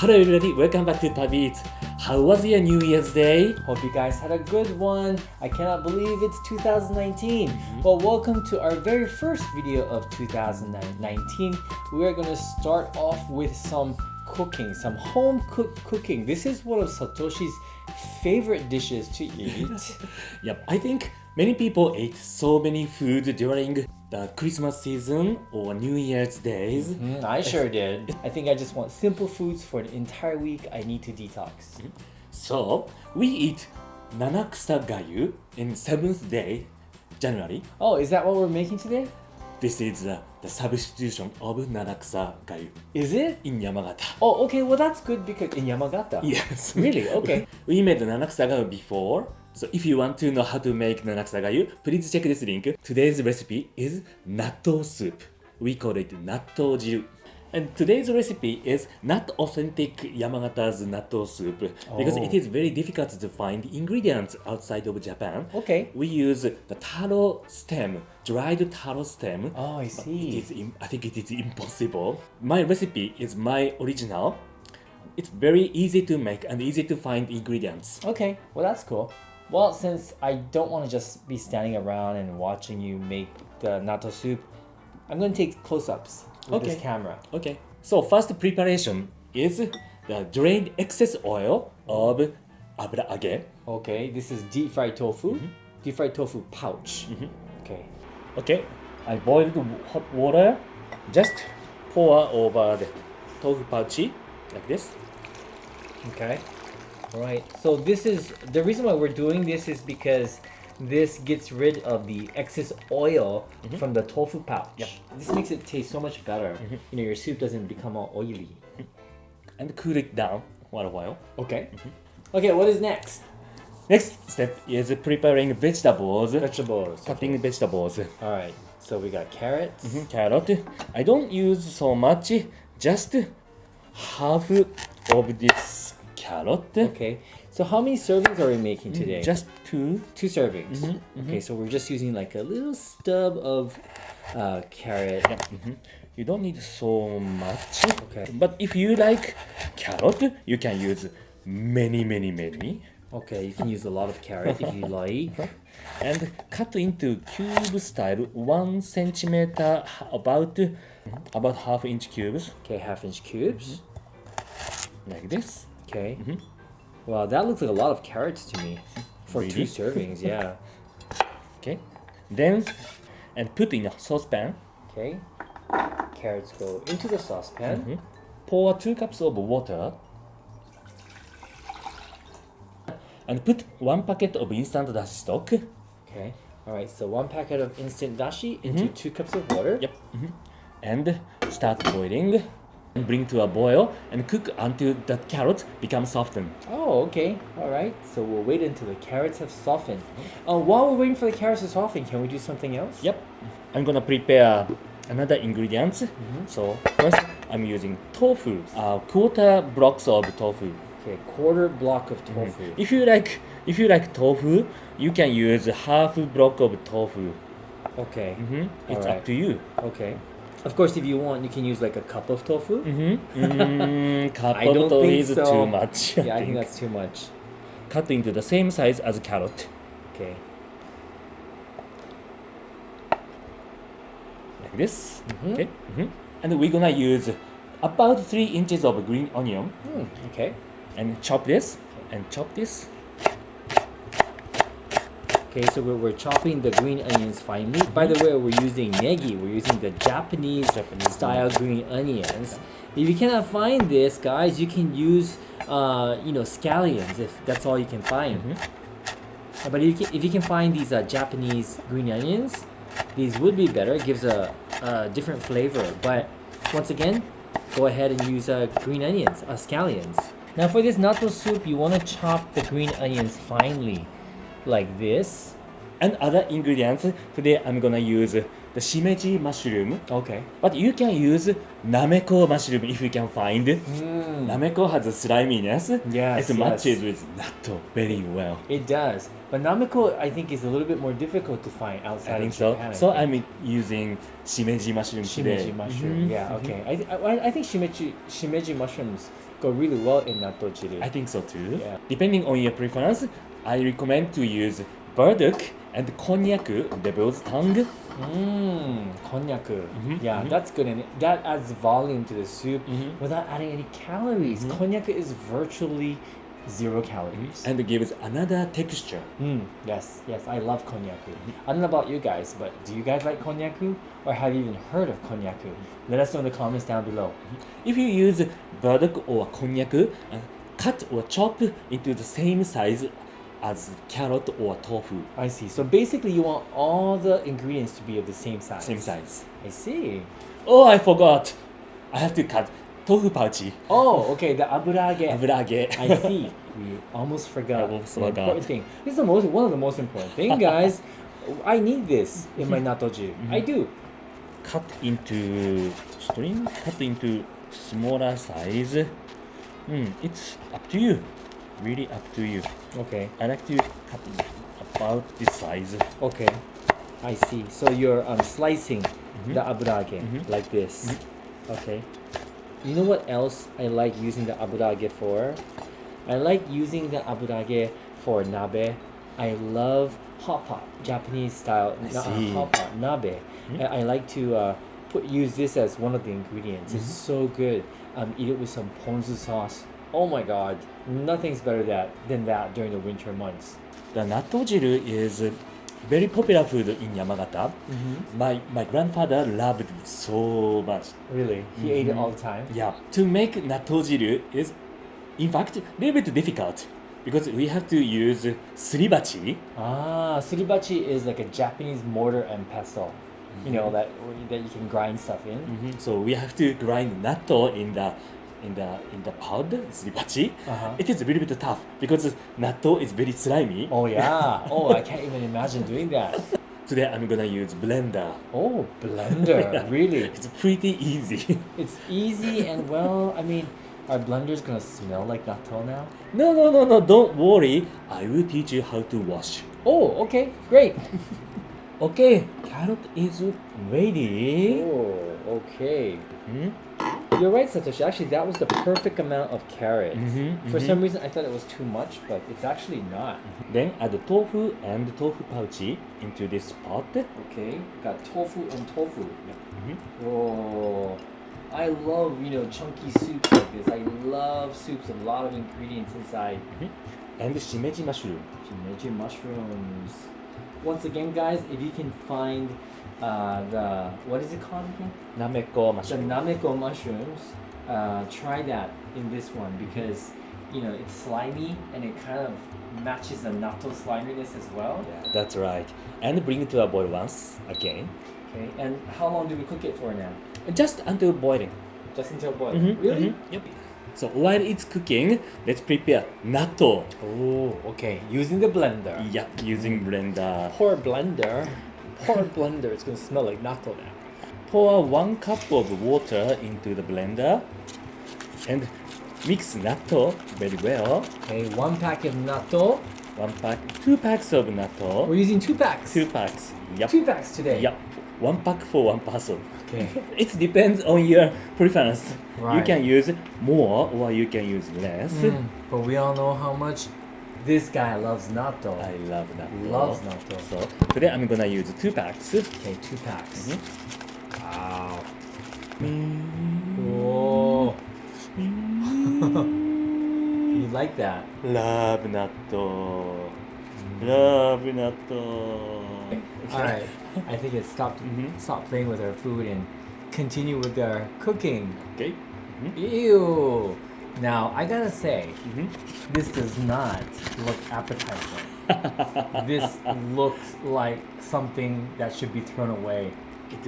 Hello everybody, welcome back to TabiEats. How was your New Year's Day? Hope you guys had a good one. I cannot believe it's 2019. Well, welcome to our very first video of 2019. We are going to start off with some cooking, some home cooked cooking. This is one of Satoshi's favorite dishes to eat. Yep, I think many people ate so many foods during the Christmas season or New Year's days. I sure did. I think I just want simple foods for an entire week. I need to detox. So, we eat Nanakusa Gayu in 7th day, January. Oh, is that what we're making today? This is the substitution of Nanakusa Gayu Is it? in Yamagata. Oh, okay. Well, that's good because in Yamagata. Yes. Really? Okay. We made the Nanakusa Gayu before. So if you want to know how to make Nanakusa Gayu, please check this link. Today's recipe is Natto soup. We call it Natto jiru. And today's recipe is not authentic Yamagata's natto soup because it is very difficult to find ingredients outside of Japan. Okay. We use the taro stem, dried taro stem. Oh, I see. I think it is impossible. My recipe is my original. It's very easy to make and easy to find ingredients. Okay, well that's cool. Well, since I don't want to just be standing around and watching you make the natto soup, I'm going to take close-ups with this camera. Okay. So first preparation is the drained excess oil of aburaage. Okay, this is deep fried tofu. Deep fried tofu pouch. Okay. Okay. I boiled hot water. Just pour over the tofu pouch like this. Okay. All right. So this is the reason why we're doing this is because this gets rid of the excess oil from the tofu pouch. Yep. This makes it taste so much better. You know, your soup doesn't become all oily. And cool it down for a while. Okay. Okay, what is next? Next step is preparing vegetables. Vegetables. Cutting vegetables. All right. So we got carrots. Carrot. I don't use so much. Just half of this carrot. Okay. So how many servings are we making today? Just two. 2 servings. Okay, so we're just using like a little stub of carrot. You don't need so much. Okay. But if you like carrot, you can use many. Okay, you can use a lot of carrot if you like. And cut into cube style 1 centimeter, about half-inch cubes, Okay, 1/2-inch cubes. like this. Okay. Wow, that looks like a lot of carrots to me. For Really? 2 servings, yeah. Okay. Then, and put in a saucepan. Okay. Carrots go into the saucepan. Pour 2 cups of water. And put 1 packet of instant dashi stock. Okay. All right, so 1 packet of instant dashi into 2 cups of water. Yep. And start boiling. And bring to a boil and cook until the carrot becomes softened. Oh, okay. All right. So we'll wait until the carrots have softened. While we're waiting for the carrots to soften, can we do something else? Yep. I'm gonna prepare another ingredients. So first, I'm using tofu. Quarter blocks of tofu. Okay, 1/4 block of tofu. If you like tofu, you can use half block of tofu. Okay. It's Alright. up to you. Okay. Of course, if you want, you can use like a cup of tofu. Cup I of don't tofu think is so. too much. Yeah, I think that's too much. Cut into the same size as carrot, Okay. like this. Okay. And we're gonna use about 3 inches of green onion Okay. and chop this and chop this. Okay, so we're chopping the green onions finely. By the way, we're using negi. We're using the Japanese style green onions. If you cannot find this, guys, you can use, scallions if that's all you can find. But if you can find these Japanese green onions, these would be better. It gives a different flavor. But once again, go ahead and use green onions, scallions. Now for this natto soup, you want to chop the green onions finely. Like this. And other ingredients, today I'm gonna use the shimeji mushroom. Okay. But you can use nameko mushroom if you can find. Nameko has a sliminess. Yes, It matches with natto very well. It does. But nameko, I think, is a little bit more difficult to find outside I think of so. Japan. So I'm using shimeji mushroom today. Shimeji mushroom. Yeah, okay. I think shimeji mushrooms go really well in natto jiru. I think so too. Yeah. Depending on your preference, I recommend to use burdock and konjac, devil's tongue. Konjac. Mhm, Yeah, mhm. that's good. And that adds volume to the soup without adding any calories. Konjac is virtually 0 calories. And gives another texture. Yes, I love konjac. I don't know about you guys, but do you guys like konjac? Or have you even heard of konjac? Let us know in the comments down below. If you use burdock or konjac, cut or chop into the same size as carrot or tofu. I see. So basically you want all the ingredients to be of the same size. Same size. I see. Oh, I forgot. I have to cut tofu pouch. Oh, okay, the aburage. Aburage. I see. We almost forgot Almost the forgot. important thing. This is one of the most important things, guys. I need this in my natto jiru. I do. Cut into string. Cut into smaller size. It's up to you. Really up to you. Okay. I like to cut about this size. Okay. I see. So you're slicing the aburage like this. Okay. You know what else I like using the aburage for? I like using the aburage for nabe. I love hot pot, Japanese style see. hot pot nabe. I like to use this as one of the ingredients. It's so good. Eat it with some ponzu sauce. Oh my god, nothing's better than that during the winter months. The natto jiru is very popular food in Yamagata. My grandfather loved it so much. Really? He ate it all the time? Yeah. To make natto jiru is, in fact, a little bit difficult because we have to use suribachi. Suribachi is like a Japanese mortar and pestle. You know, that you can grind stuff in. So we have to grind natto in the pod, suribachi. It is a little bit tough because natto is very slimy. Oh yeah. Oh, I can't even imagine doing that. Today I'm gonna use blender. Oh, blender. Really? It's pretty easy. It's easy and well, I mean, are blenders gonna smell like natto now? No, don't worry. I will teach you how to wash. Oh, okay, great. Okay, carrot is ready. Oh, okay. You're right, Satoshi. Actually, that was the perfect amount of carrots. For some reason, I thought it was too much, but it's actually not. Then add tofu and tofu pouch into this pot. Okay, got tofu and tofu. Oh, I love, chunky soups like this. I love soups with a lot of ingredients inside. And shimeji mushroom. Shimeji mushrooms. Once again, guys, if you can find what is it called again? Nameko The mushroom. nameko mushrooms. Try that in this one because it's slimy and it kind of matches the natto sliminess as well. Yeah, that's right. And bring it to a boil once again. Okay, and how long do we cook it for now? Just until boiling. Just until boiling. Really? Yep. So while it's cooking, let's prepare natto. Oh, okay. Using the blender. Yeah, using blender. Poor blender. Poor blender. It's gonna smell like natto now. Pour 1 cup of water into the blender and mix natto very well. Okay, 1 pack of natto. 2 packs of natto. We're using 2 packs. 2 packs. Yep. 2 packs today. Yep. 1 pack for 1 person. Okay. It depends on your preference. You Right. can use more or you can use less. But we all know how much this guy loves natto. I love natto. Loves natto. So today I'm gonna use 2 packs. Okay, 2 packs. Wow. Mm. Oh. You like that? Love natto. Love natto. Alright. I think it's stop playing with our food and continue with our cooking. Okay. Ew. Now I gotta say, this does not look appetizing. This looks like something that should be thrown away. It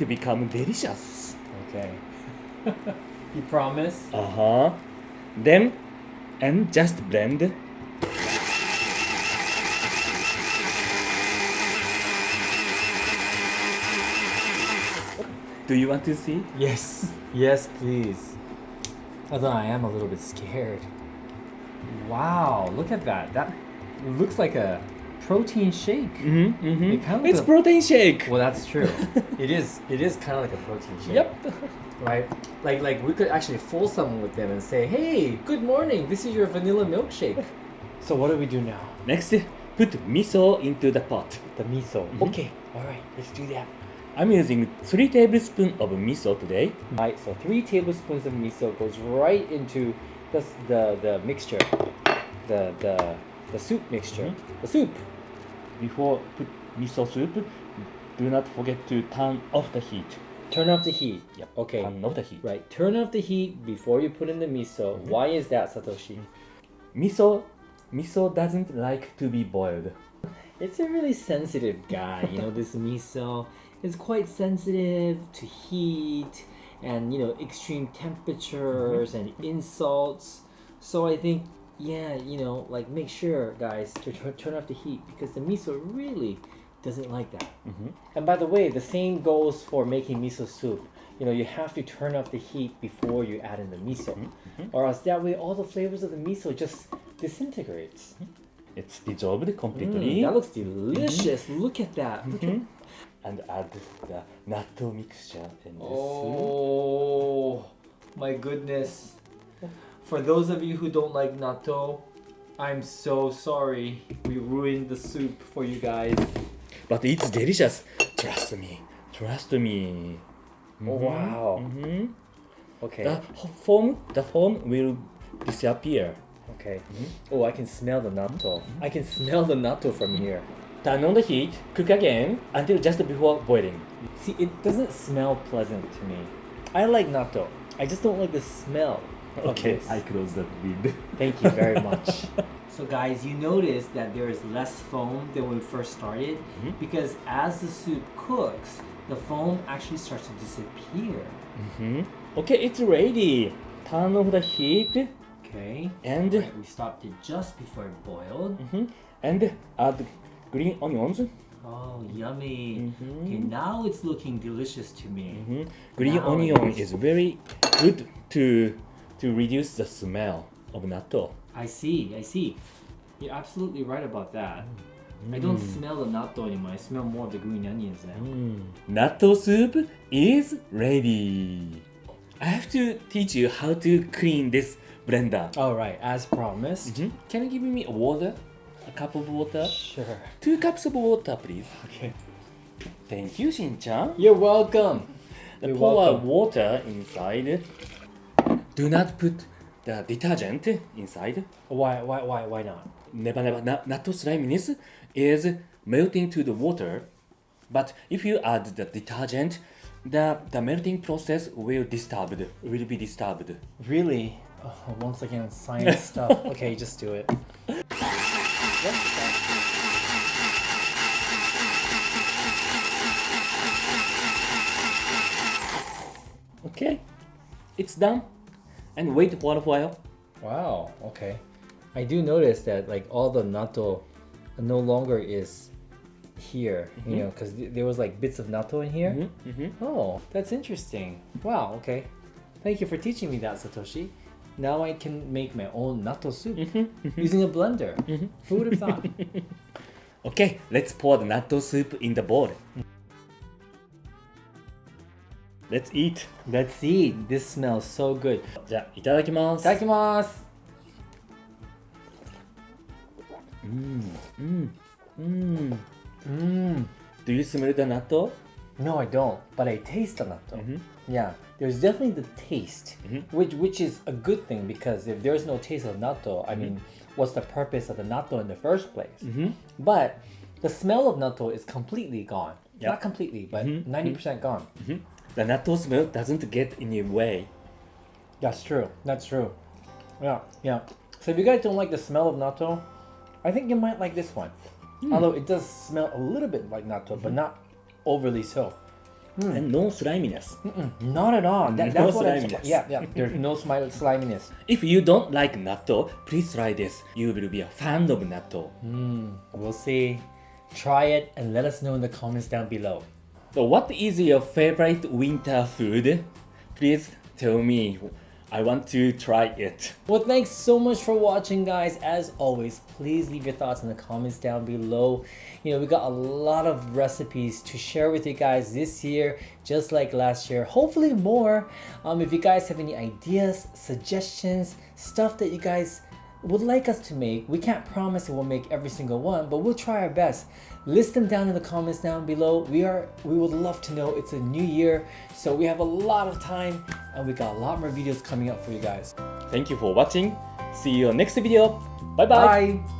will become delicious. Okay. You promise? Then and just blend. Do you want to see? Yes. Yes, please. Although I am a little bit scared. Wow, look at that. That looks like a protein shake. It kind of It's protein shake. Well, that's true. It is kind of like a protein shake. Yep. Right? Like we could actually fool someone with them and say, "Hey, good morning. This is your vanilla milkshake." So what do we do now? Next, put miso into the pot. The miso. Okay. All right. Let's do that. I'm using 3 tablespoons of miso today. Right. So 3 tablespoons of miso goes right into the mixture, the soup mixture. The soup. Before put miso soup, do not forget to turn off the heat. Turn off the heat. Yep. Okay. Turn off the heat. Right. Turn off the heat before you put in the miso. Why is that, Satoshi? Miso doesn't like to be boiled. It's a really sensitive guy. You know, this miso is quite sensitive to heat and, you know, extreme temperatures and insults. So I think, yeah, you know, like make sure, guys, to turn off the heat because the miso really doesn't like that. And by the way, the same goes for making miso soup. You know, you have to turn off the heat before you add in the miso, or else that way all the flavors of the miso just disintegrates. It's dissolved completely. That looks delicious. Look at that. Look at And add the natto mixture in this. Oh my goodness. For those of you who don't like natto, I'm so sorry. We ruined the soup for you guys. But it's delicious. Trust me. Trust me. Wow. Okay. The foam will disappear. Okay. Oh, I can smell the natto. I can smell the natto from here. Turn on the heat, cook again until just before boiling. See, it doesn't smell pleasant to me. I like natto. I just don't like the smell. Okay, I close that lid. Thank you very much. So guys, you notice that there is less foam than when we first started because as the soup cooks, the foam actually starts to disappear. Okay, it's ready. Turn off the heat. Okay. And right, we stopped it just before it boiled. and add green onions. Oh, yummy. Okay, now it's looking delicious to me. Green Now onion it is very good to reduce the smell of natto. I see. You're absolutely right about that. I don't smell the natto anymore. I smell more of the green onions now. Natto soup is ready. I have to teach you how to clean this blender. All right, as promised. Can you give me water? A cup of water? Sure. 2 cups of water, please. Okay. Thank you, Shin-chan. You're welcome. You're Pour welcome. water inside. Do not put the detergent inside. Why not? Never. Natto sliminess is melting to the water. But if you add the detergent, the melting process will be disturbed. Really? Oh, once again, science stuff. Okay, just do it. Okay, it's done. And wait for a while. Wow, okay. I do notice that like all the natto no longer is here, you know, because there was like bits of natto in here. Oh, that's interesting. Wow, okay. Thank you for teaching me that, Satoshi. Now I can make my own natto soup using a blender. Who would have thought? Okay, let's pour the natto soup in the bowl. Let's eat. Let's see. This smells so good. じゃあ、いただきます。いただきます。Do you smell the natto? No, I don't, but I taste the natto. Yeah, there's definitely the taste, which is a good thing because if there's no taste of natto, I mean, what's the purpose of the natto in the first place? But the smell of natto is completely gone. Yep. Not completely, but 90% gone. The natto smell doesn't get in your way. That's true. That's true. Yeah, yeah. So if you guys don't like the smell of natto, I think you might like this one. Although it does smell a little bit like natto, but not overly so. And no sliminess. Not at all. That's No what I'm sliminess. Yeah. There's no sliminess. If you don't like natto, please try this. You will be a fan of natto. We'll see. Try it and let us know in the comments down below. So what is your favorite winter food? Please tell me I want to try it. Well, thanks so much for watching, guys. As always, please leave your thoughts in the comments down below. You know, we got a lot of recipes to share with you guys this year, just like last year, hopefully more. If you guys have any ideas, suggestions, stuff that you guys would like us to make, we can't promise that we'll make every single one, but we'll try our best. List them down in the comments down below. We would love to know. It's a new year, so we have a lot of time and we got a lot more videos coming up for you guys. Thank you for watching. See you on next video. Bye bye. Bye.